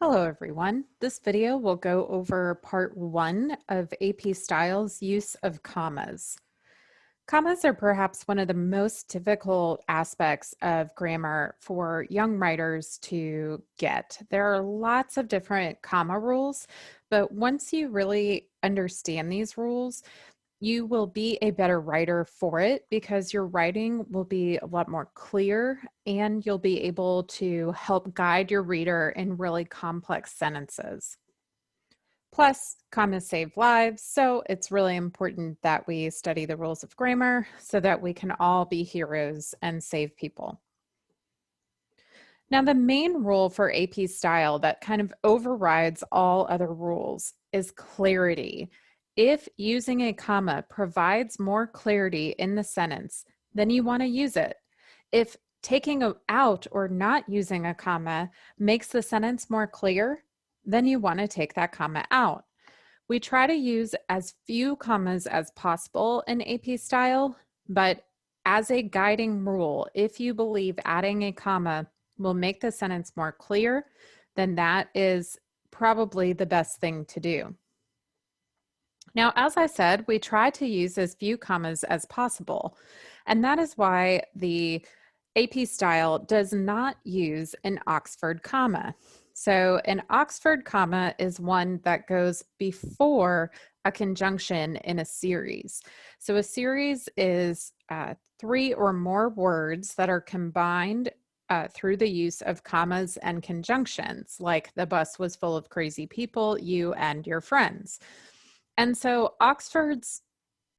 Hello everyone. This video will go over part 1 of AP Style's use of commas. Commas are perhaps one of the most difficult aspects of grammar for young writers to get. There are lots of different comma rules, but once you really understand these rules, you will be a better writer for it because your writing will be a lot more clear and you'll be able to help guide your reader in really complex sentences. Plus, commas save lives, so it's really important that we study the rules of grammar so that we can all be heroes and save people. Now, the main rule for AP style that kind of overrides all other rules is clarity. If using a comma provides more clarity in the sentence, then you want to use it. If taking out or not using a comma makes the sentence more clear, then you want to take that comma out. We try to use as few commas as possible in AP style, but as a guiding rule, if you believe adding a comma will make the sentence more clear, then that is probably the best thing to do. Now, as I said, we try to use as few commas as possible, and that is why the AP style does not use an Oxford comma. So an Oxford comma is one that goes before a conjunction in a series. So a series is 3 or more words that are combined through the use of commas and conjunctions, like the bus was full of crazy people, you and your friends. And so Oxfords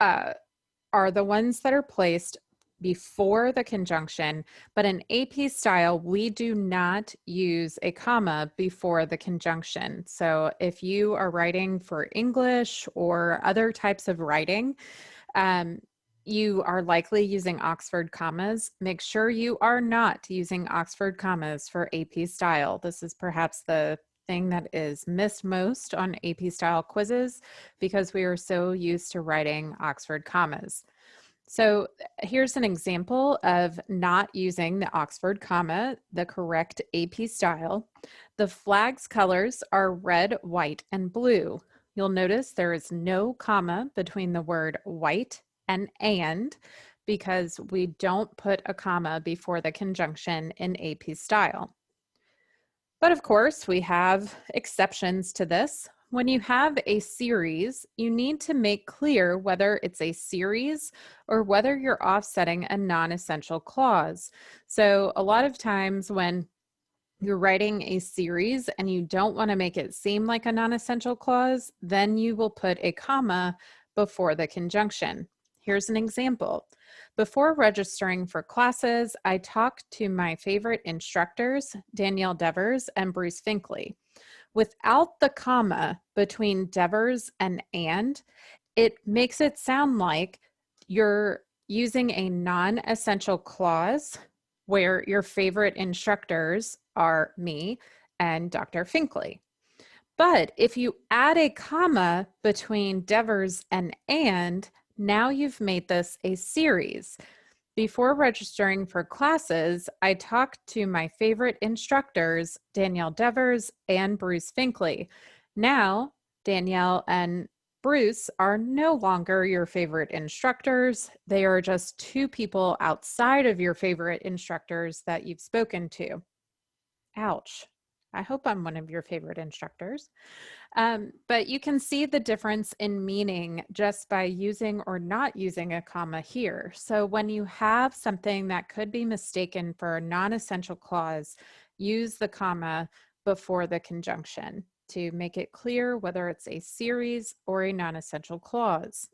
are the ones that are placed before the conjunction, but in AP style, we do not use a comma before the conjunction. So if you are writing for English or other types of writing, you are likely using Oxford commas. Make sure you are not using Oxford commas for AP style. This is perhaps the thing that is missed most on AP style quizzes because we are so used to writing Oxford commas. So here's an example of not using the Oxford comma, the correct AP style. The flag's colors are red, white, and blue. You'll notice there is no comma between the word white and because we don't put a comma before the conjunction in AP style. But of course, we have exceptions to this. When you have a series, you need to make clear whether it's a series or whether you're offsetting a non-essential clause. So a lot of times when you're writing a series and you don't want to make it seem like a non-essential clause, then you will put a comma before the conjunction. Here's an example. Before registering for classes, I talked to my favorite instructors, Danielle Devers and Bruce Finkley. Without the comma between Devers and, it makes it sound like you're using a non-essential clause where your favorite instructors are me and Dr. Finkley. But if you add a comma between Devers and, now you've made this a series. Before registering for classes, I talked to my favorite instructors, Danielle Devers and Bruce Finkley. Now, Danielle and Bruce are no longer your favorite instructors. They are just two people outside of your favorite instructors that you've spoken to. Ouch. I hope I'm one of your favorite instructors. But you can see the difference in meaning just by using or not using a comma here. So when you have something that could be mistaken for a non-essential clause, use the comma before the conjunction to make it clear whether it's a series or a non-essential clause.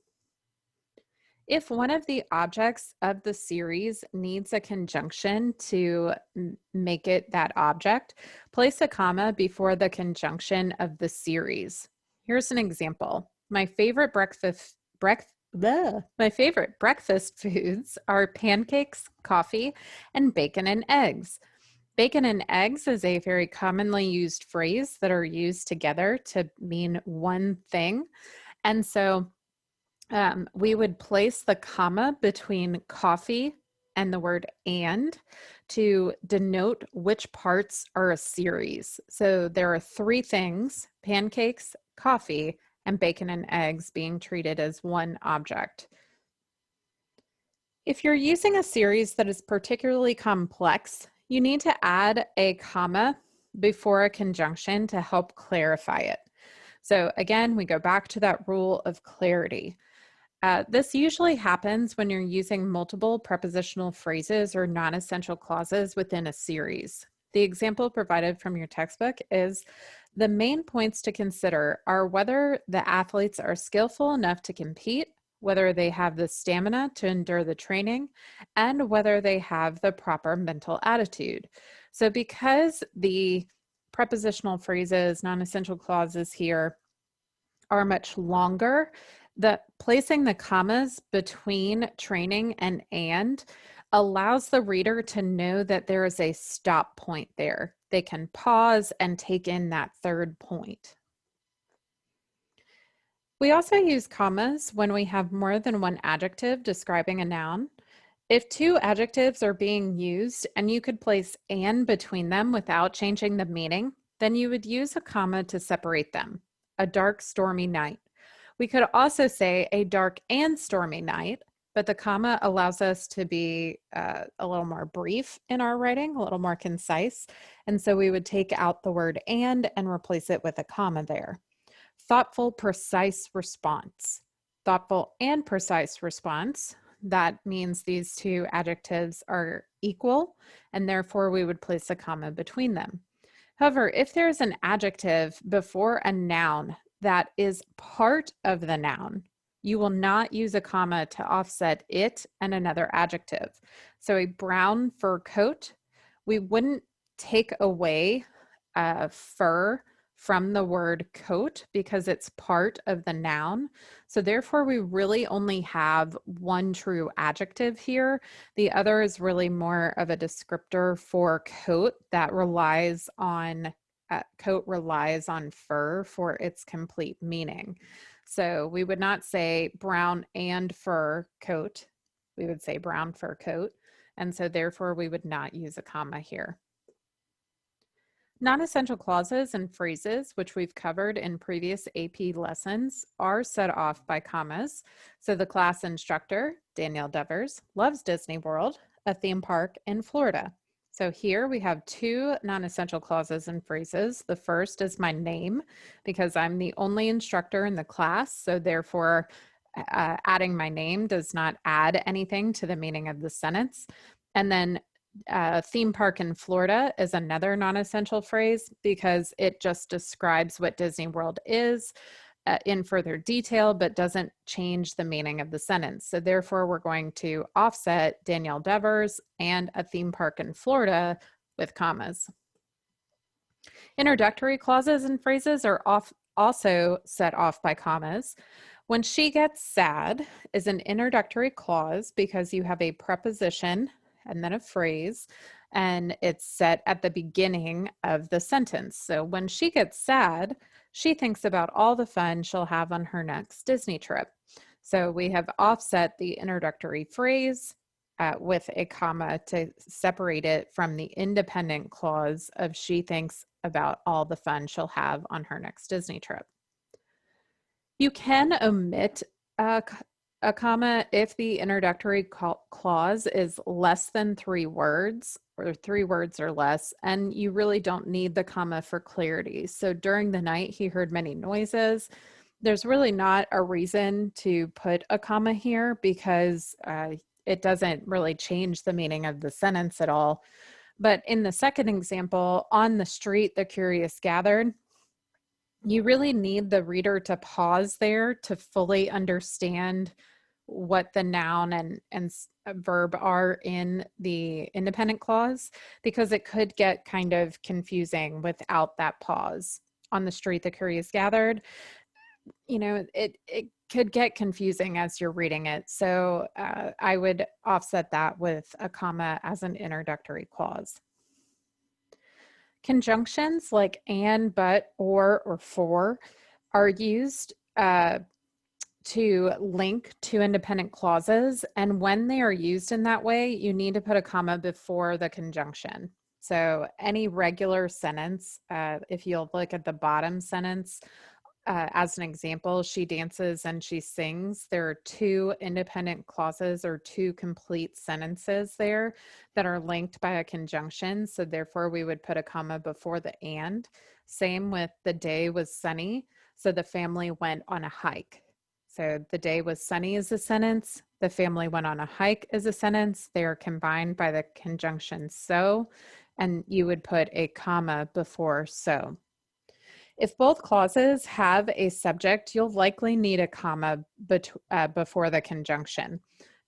If one of the objects of the series needs a conjunction to make it that object, place a comma before the conjunction of the series. Here's an example. My favorite breakfast foods are pancakes, coffee, and bacon and eggs. Bacon and eggs is a very commonly used phrase that are used together to mean one thing. And so we would place the comma between coffee and the word and to denote which parts are a series. So there are three things: pancakes, coffee, and bacon and eggs being treated as one object. If you're using a series that is particularly complex, you need to add a comma before a conjunction to help clarify it. So again, we go back to that rule of clarity. This usually happens when you're using multiple prepositional phrases or non-essential clauses within a series. The example provided from your textbook is: the main points to consider are whether the athletes are skillful enough to compete, whether they have the stamina to endure the training, and whether they have the proper mental attitude. So because the prepositional phrases, non-essential clauses here are much longer, placing the commas between training and allows the reader to know that there is a stop point there. They can pause and take in that third point. We also use commas when we have more than one adjective describing a noun. If two adjectives are being used and you could place "and" between them without changing the meaning, then you would use a comma to separate them. A dark, stormy night. We could also say a dark and stormy night, but the comma allows us to be a little more brief in our writing, a little more concise. And so we would take out the word and replace it with a comma there. Thoughtful, precise response. Thoughtful and precise response. That means these two adjectives are equal, and therefore we would place a comma between them. However, if there's an adjective before a noun that is part of the noun, you will not use a comma to offset it and another adjective. So a brown fur coat, we wouldn't take away fur from the word coat because it's part of the noun. So therefore we really only have one true adjective here. The other is really more of a descriptor for coat that relies on coat relies on fur for its complete meaning. So we would not say brown and fur coat. We would say brown fur coat. And so therefore we would not use a comma here. Non-essential clauses and phrases, which we've covered in previous AP lessons, are set off by commas. So the class instructor, Danielle Devers, loves Disney World, a theme park in Florida. So here we have two non-essential clauses and phrases. The first is my name, because I'm the only instructor in the class, so therefore adding my name does not add anything to the meaning of the sentence. And then theme park in Florida is another non-essential phrase because it just describes what Disney World is in further detail, but doesn't change the meaning of the sentence. So therefore, we're going to offset Danielle Devers and a theme park in Florida with commas. Introductory clauses and phrases are also set off by commas. When she gets sad is an introductory clause because you have a preposition and then a phrase, and it's set at the beginning of the sentence. So when she gets sad, she thinks about all the fun she'll have on her next Disney trip. So we have offset the introductory phrase with a comma to separate it from the independent clause of she thinks about all the fun she'll have on her next Disney trip. You can omit a comma if the introductory clause is less than 3 words or 3 words or less, and you really don't need the comma for clarity. So during the night, he heard many noises. There's really not a reason to put a comma here because it doesn't really change the meaning of the sentence at all. But in the second example, on the street, the curious gathered, you really need the reader to pause there to fully understand what the noun and verb are in the independent clause, because it could get kind of confusing without that pause. On the street, the curious gathered, you know, it could get confusing as you're reading it. So I would offset that with a comma as an introductory clause. Conjunctions like and, but, or for are used to link two independent clauses, and when they are used in that way, you need to put a comma before the conjunction. So any regular sentence, if you'll look at the bottom sentence, as an example, she dances and she sings. There are two independent clauses or two complete sentences there that are linked by a conjunction. So therefore we would put a comma before the and. Same with the day was sunny. So the family went on a hike. So the day was sunny is a sentence. The family went on a hike is a sentence. They are combined by the conjunction so, and you would put a comma before so. If both clauses have a subject, you'll likely need a comma before the conjunction.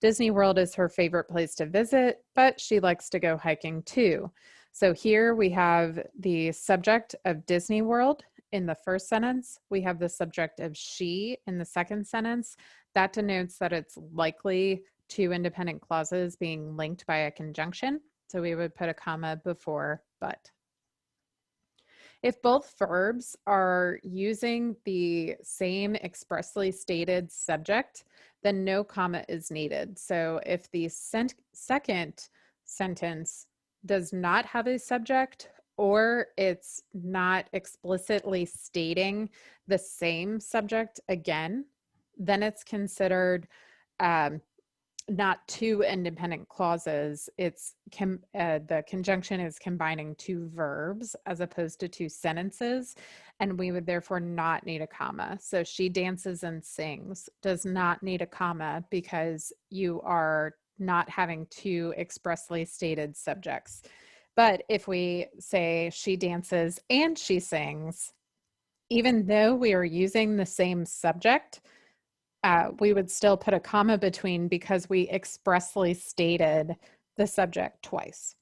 Disney World is her favorite place to visit, but she likes to go hiking too. So here we have the subject of Disney World in the first sentence. We have the subject of she in the second sentence. That denotes that it's likely two independent clauses being linked by a conjunction. So we would put a comma before but. If both verbs are using the same expressly stated subject, then no comma is needed. So if the second sentence does not have a subject, or it's not explicitly stating the same subject again, then it's considered not two independent clauses. It's the conjunction is combining two verbs as opposed to two sentences, and we would therefore not need a comma. So she dances and sings does not need a comma because you are not having two expressly stated subjects. But if we say she dances and she sings, even though we are using the same subject, we would still put a comma between because we expressly stated the subject twice.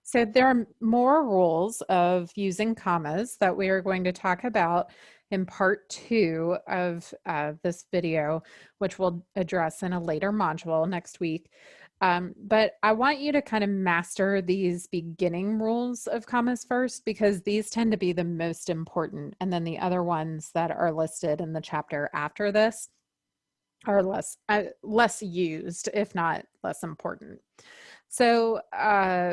So there are more rules of using commas that we are going to talk about in part 2 of this video, which we'll address in a later module next week. But I want you to kind of master these beginning rules of commas first, because these tend to be the most important. And then the other ones that are listed in the chapter after this are less used, if not less important. So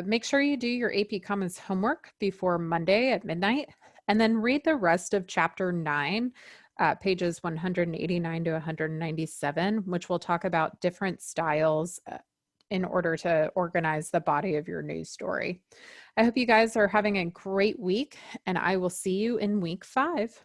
make sure you do your AP Commas homework before Monday at midnight, and then read the rest of chapter 9, pages 189 to 197, which will talk about different styles in order to organize the body of your news story. I hope you guys are having a great week, and I will see you in week 5.